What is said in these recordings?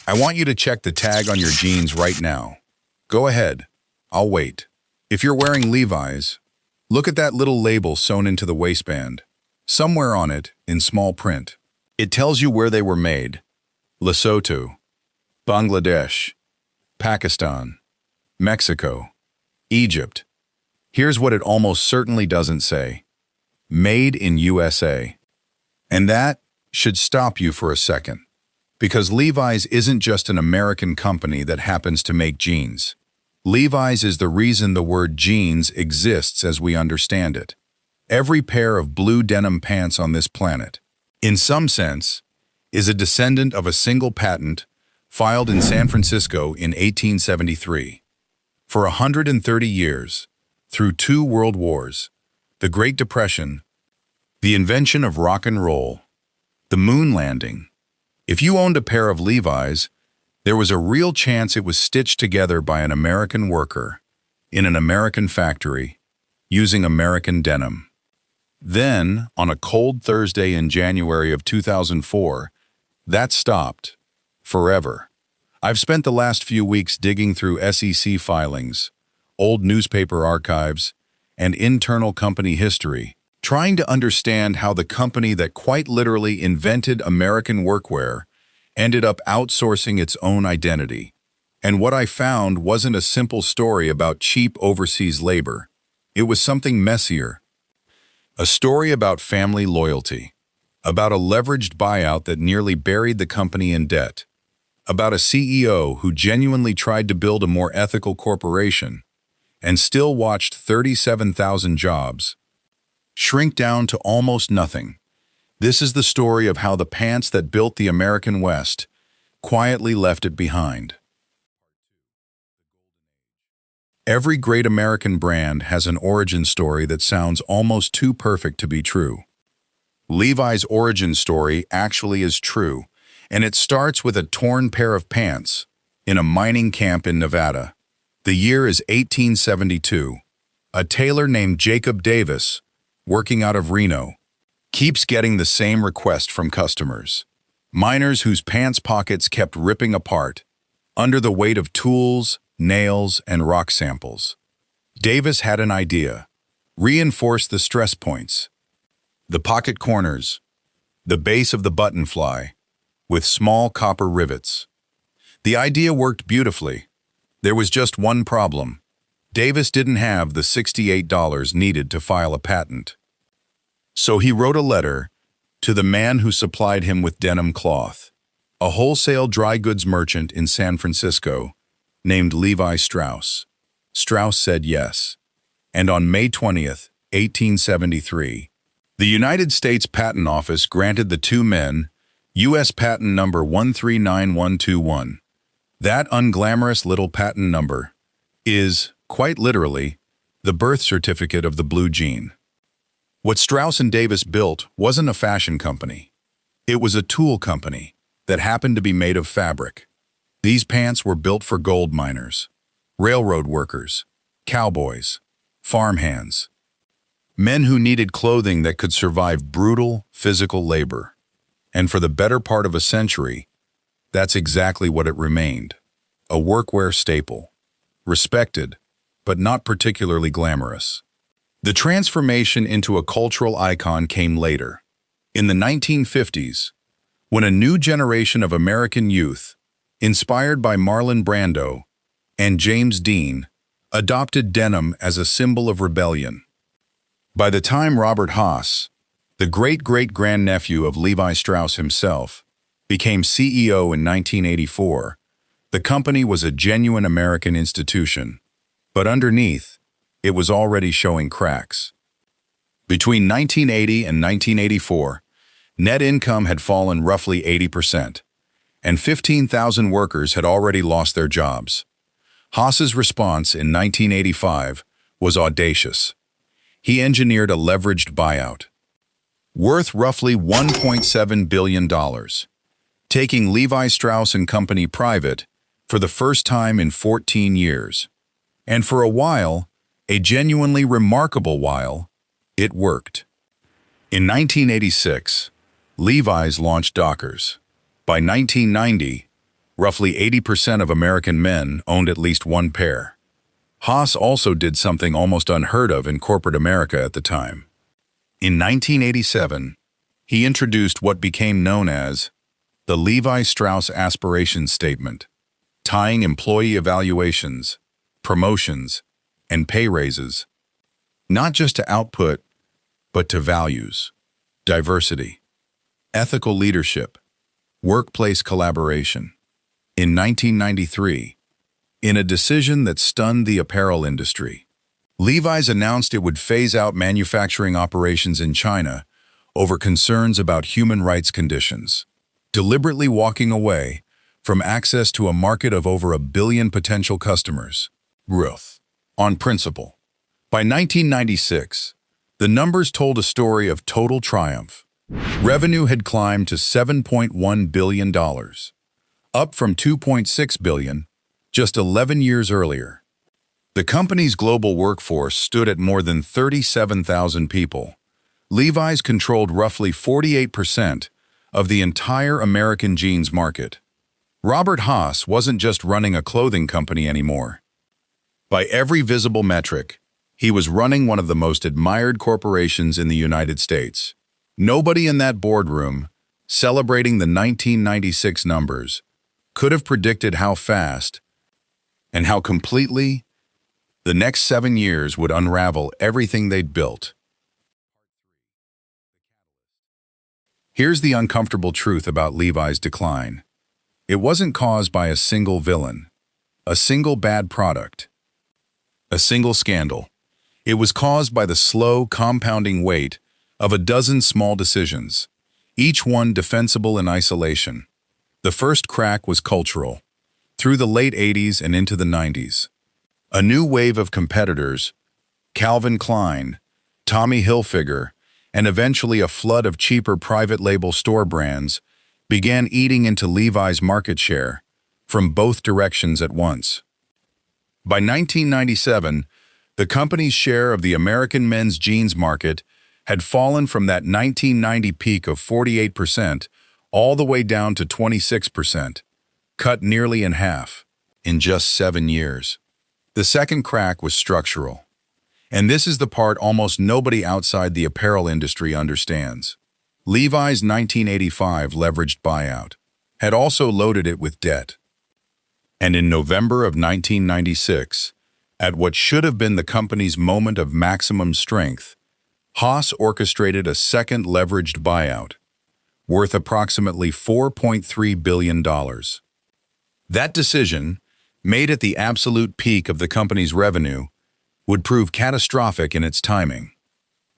I want you to check the tag on your jeans right now. Go ahead. I'll wait. If you're wearing Levi's, look at that little label sewn into the waistband. Somewhere on it, in small print, it tells you where they were made. Lesotho, Bangladesh, Pakistan, Mexico, Egypt. Here's what it almost certainly doesn't say. Made in USA. And that should stop you for a second. Because Levi's isn't just an American company that happens to make jeans. Levi's is the reason the word jeans exists as we understand it. Every pair of blue denim pants on this planet, in some sense, is a descendant of a single patent filed in San Francisco in 1873. For 130 years, through 2 world wars, the Great Depression, the invention of rock and roll, the moon landing, if you owned a pair of Levi's, there was a real chance it was stitched together by an American worker in an American factory using American denim. Then, on a cold Thursday in January of 2004, that stopped. Forever. I've spent the last few weeks digging through SEC filings, old newspaper archives, and internal company history, trying to understand how the company that quite literally invented American workwear ended up outsourcing its own identity. And what I found wasn't a simple story about cheap overseas labor. It was something messier. A story about family loyalty, about a leveraged buyout that nearly buried the company in debt, about a CEO who genuinely tried to build a more ethical corporation and still watched 37,000 jobs shrink down to almost nothing. This is the story of how the pants that built the American West quietly left it behind. Every great American brand has an origin story that sounds almost too perfect to be true. Levi's origin story actually is true, and it starts with a torn pair of pants in a mining camp in Nevada. The year is 1872. A tailor named Jacob Davis, working out of Reno, keeps getting the same request from customers. Miners whose pants pockets kept ripping apart under the weight of tools, nails, and rock samples. Davis had an idea. Reinforce the stress points, the pocket corners, the base of the button fly, with small copper rivets. The idea worked beautifully. There was just one problem. Davis didn't have the $68 needed to file a patent. So he wrote a letter to the man who supplied him with denim cloth, a wholesale dry goods merchant in San Francisco named Levi Strauss. Strauss said yes. And on May 20th, 1873, the United States Patent Office granted the two men U.S. Patent Number 139121. That unglamorous little patent number is, quite literally, the birth certificate of the blue jean. What Strauss and Davis built wasn't a fashion company. It was a tool company that happened to be made of fabric. These pants were built for gold miners, railroad workers, cowboys, farmhands, men who needed clothing that could survive brutal, physical labor. And for the better part of a century, that's exactly what it remained. A workwear staple. Respected, but not particularly glamorous. The transformation into a cultural icon came later. In the 1950s, when a new generation of American youth, inspired by Marlon Brando and James Dean, adopted denim as a symbol of rebellion. By the time Robert Haas, the great-great-grandnephew of Levi Strauss himself, became CEO in 1984, the company was a genuine American institution. But underneath, it was already showing cracks. Between 1980 and 1984, net income had fallen roughly 80%, and 15,000 workers had already lost their jobs. Haas's response in 1985 was audacious. He engineered a leveraged buyout, worth roughly $1.7 billion, taking Levi Strauss & Company private for the first time in 14 years. And for a while, a genuinely remarkable while, it worked. In 1986, Levi's launched Dockers. By 1990, Roughly 80% of American men owned at least one pair. Haas also did something almost unheard of in corporate America at the time. In 1987, he introduced what became known as the Levi Strauss Aspiration Statement, tying employee evaluations, promotions, and pay raises, not just to output, but to values, diversity, ethical leadership, workplace collaboration. In 1993, in a decision that stunned the apparel industry, Levi's announced it would phase out manufacturing operations in China over concerns about human rights conditions, deliberately walking away from access to a market of over 1 billion potential customers. Growth. On principle. By 1996, the numbers told a story of total triumph. Revenue had climbed to $7.1 billion, up from $2.6 billion just 11 years earlier. The company's global workforce stood at more than 37,000 people. Levi's controlled roughly 48% of the entire American jeans market. Robert Haas wasn't just running a clothing company anymore. By every visible metric, he was running one of the most admired corporations in the United States. Nobody in that boardroom, celebrating the 1996 numbers, could have predicted how fast and how completely the next 7 years would unravel everything they'd built. Here's the uncomfortable truth about Levi's decline. It wasn't caused by a single villain, a single bad product, a single scandal. It was caused by the slow, compounding weight of a dozen small decisions, each one defensible in isolation. The first crack was cultural. Through the late 80s and into the 90s, a new wave of competitors, Calvin Klein, Tommy Hilfiger, and eventually a flood of cheaper private label store brands, began eating into Levi's market share from both directions at once. By 1997, the company's share of the American men's jeans market had fallen from that 1990 peak of 48% all the way down to 26%, cut nearly in half in just 7 years. The second crack was structural. And this is the part almost nobody outside the apparel industry understands. Levi's 1985 leveraged buyout had also loaded it with debt. And in November of 1996, at what should have been the company's moment of maximum strength, Haas orchestrated a second leveraged buyout, worth approximately $4.3 billion. That decision, made at the absolute peak of the company's revenue, would prove catastrophic in its timing.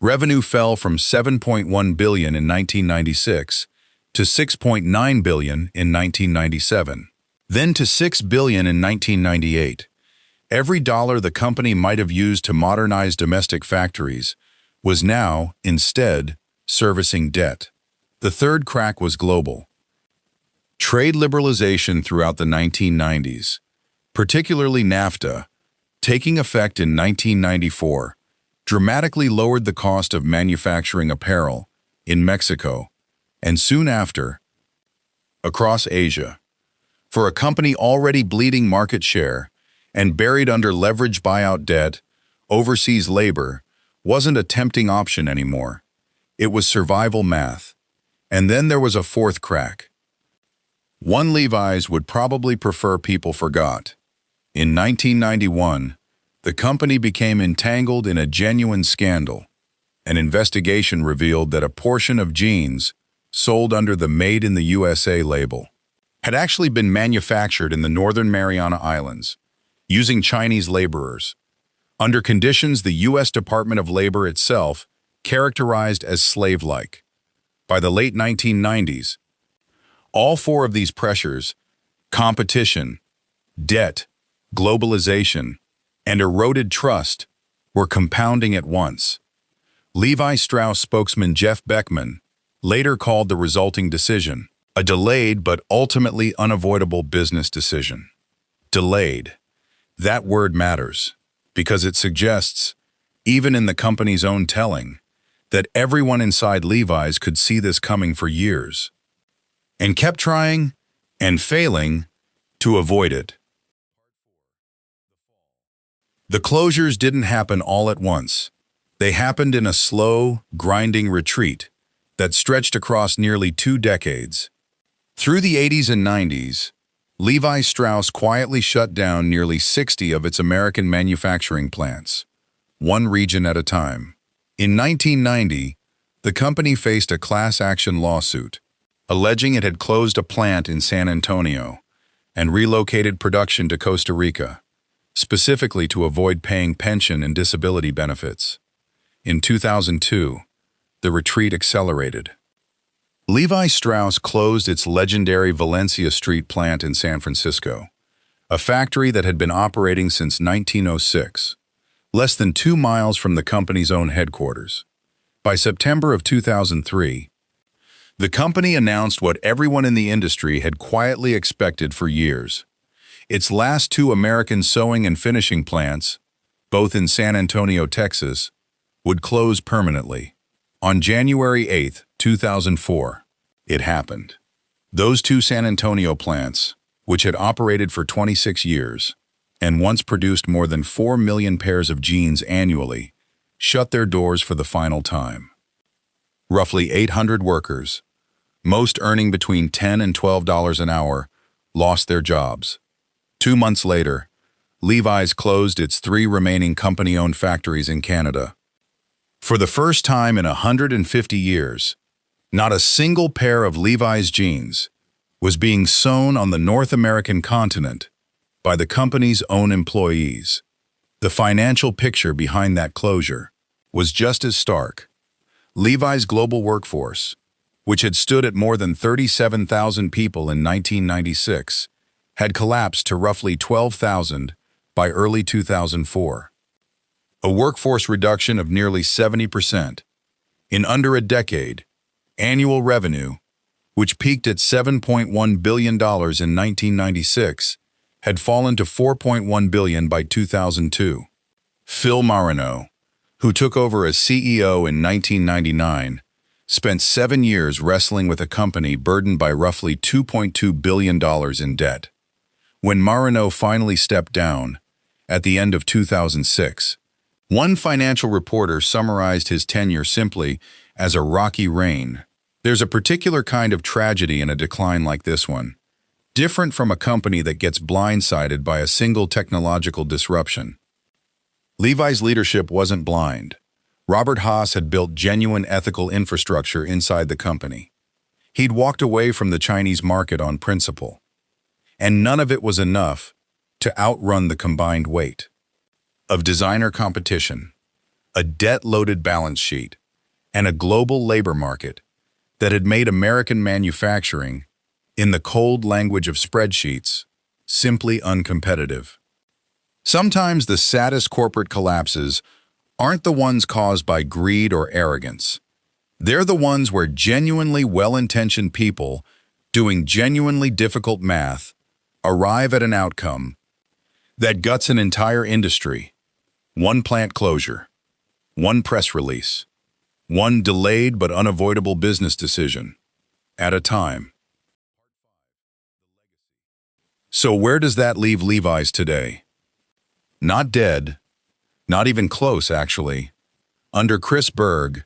Revenue fell from $7.1 billion in 1996 to $6.9 billion in 1997, then to $6 billion in 1998. Every dollar the company might have used to modernize domestic factories was now, instead, servicing debt. The third crack was global. Trade liberalization throughout the 1990s, particularly NAFTA, taking effect in 1994, dramatically lowered the cost of manufacturing apparel in Mexico and soon after, across Asia. For a company already bleeding market share and buried under leveraged buyout debt, overseas labor wasn't a tempting option anymore. It was survival math. And then there was a fourth crack. One Levi's would probably prefer people forgot. In 1991, the company became entangled in a genuine scandal. An investigation revealed that a portion of jeans sold under the Made in the USA label had actually been manufactured in the Northern Mariana Islands, using Chinese laborers, under conditions the U.S. Department of Labor itself characterized as slave-like. By the late 1990s, all four of these pressures, competition, debt, globalization, and eroded trust, were compounding at once. Levi Strauss spokesman Jeff Beckman later called the resulting decision a delayed but ultimately unavoidable business decision. Delayed. That word matters because it suggests, even in the company's own telling, that everyone inside Levi's could see this coming for years and kept trying and failing to avoid it. The closures didn't happen all at once. They happened in a slow, grinding retreat that stretched across nearly 2 decades. Through the 80s and 90s, Levi Strauss quietly shut down nearly 60 of its American manufacturing plants, one region at a time. In 1990, the company faced a class action lawsuit, alleging it had closed a plant in San Antonio and relocated production to Costa Rica, specifically to avoid paying pension and disability benefits. In 2002, the retreat accelerated. Levi Strauss closed its legendary Valencia Street plant in San Francisco, a factory that had been operating since 1906, less than 2 miles from the company's own headquarters. By September of 2003, the company announced what everyone in the industry had quietly expected for years. Its last 2 American sewing and finishing plants, both in San Antonio, Texas, would close permanently. On January 8, 2004, it happened. Those 2 San Antonio plants, which had operated for 26 years and once produced more than 4 million pairs of jeans annually, shut their doors for the final time. Roughly 800 workers, most earning between $10 and $12 an hour, lost their jobs. 2 months later, Levi's closed its 3 remaining company-owned factories in Canada. For the first time in 150 years, not a single pair of Levi's jeans was being sewn on the North American continent by the company's own employees. The financial picture behind that closure was just as stark. Levi's global workforce, which had stood at more than 37,000 people in 1996, had collapsed to roughly 12,000 by early 2004. A workforce reduction of nearly 70%. In under a decade, annual revenue, which peaked at $7.1 billion in 1996, had fallen to $4.1 billion by 2002. Phil Marino, who took over as CEO in 1999, spent 7 years wrestling with a company burdened by roughly $2.2 billion in debt. When Marino finally stepped down, at the end of 2006, one financial reporter summarized his tenure simply as a rocky reign. There's a particular kind of tragedy in a decline like this one, different from a company that gets blindsided by a single technological disruption. Levi's leadership wasn't blind. Robert Haas had built genuine ethical infrastructure inside the company. He'd walked away from the Chinese market on principle. And none of it was enough to outrun the combined weight of designer competition, a debt-loaded balance sheet, and a global labor market that had made American manufacturing, in the cold language of spreadsheets, simply uncompetitive. Sometimes the saddest corporate collapses aren't the ones caused by greed or arrogance. They're the ones where genuinely well-intentioned people doing genuinely difficult math arrive at an outcome that guts an entire industry. One plant closure, one press release, one delayed but unavoidable business decision at a time. So where does that leave Levi's today? Not dead, not even close actually. Under Chris Berg,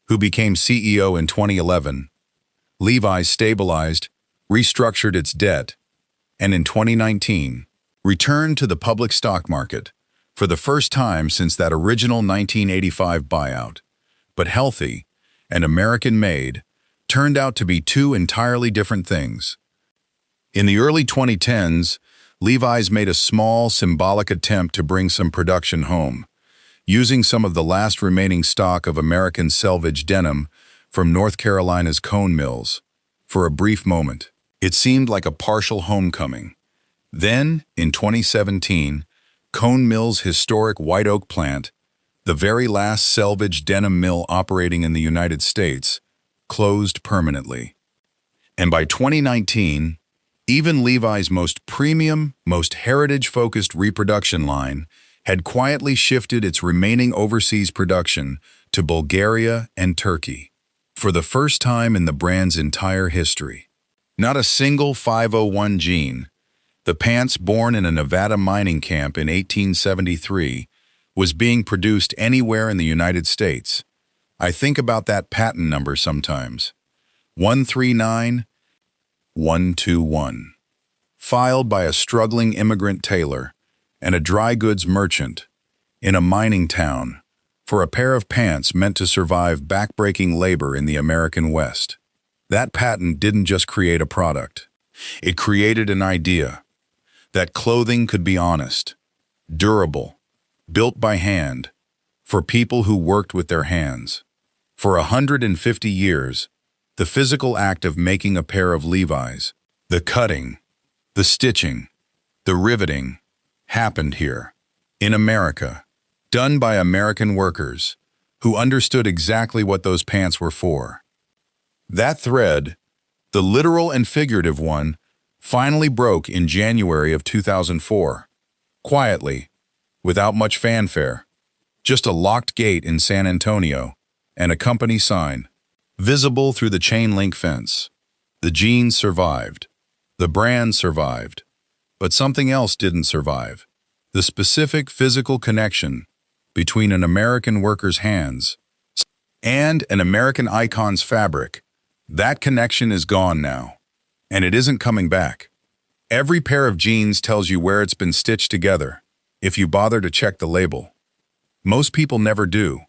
who became CEO in 2011, Levi's stabilized, restructured its debt, and in 2019, returned to the public stock market for the first time since that original 1985 buyout. But healthy and American-made turned out to be 2 entirely different things. In the early 2010s, Levi's made a small, symbolic attempt to bring some production home, using some of the last remaining stock of American selvage denim from North Carolina's Cone Mills. For a brief moment, it seemed like a partial homecoming. Then, in 2017, Cone Mills' historic White Oak plant, the very last selvage denim mill operating in the United States, closed permanently. And by 2019, even Levi's most premium, most heritage-focused reproduction line had quietly shifted its remaining overseas production to Bulgaria and Turkey. For the first time in the brand's entire history, not a single 501 jean, The pants, born in a Nevada mining camp in 1873, was being produced anywhere in the United States. I think about that patent number sometimes. 139121. Filed by a struggling immigrant tailor and a dry goods merchant in a mining town for a pair of pants meant to survive backbreaking labor in the American West. That patent didn't just create a product. It created an idea that clothing could be honest, durable, built by hand, for people who worked with their hands. For 150 years, the physical act of making a pair of Levi's, the cutting, the stitching, the riveting, happened here, in America, done by American workers who understood exactly what those pants were for. That thread, the literal and figurative one, finally broke in January of 2004, quietly, without much fanfare. Just a locked gate in San Antonio and a company sign, visible through the chain-link fence. The jeans survived. The brand survived. But something else didn't survive. The specific physical connection between an American worker's hands and an American icon's fabric. That connection is gone now, and it isn't coming back. Every pair of jeans tells you where it's been stitched together, if you bother to check the label. Most people never do.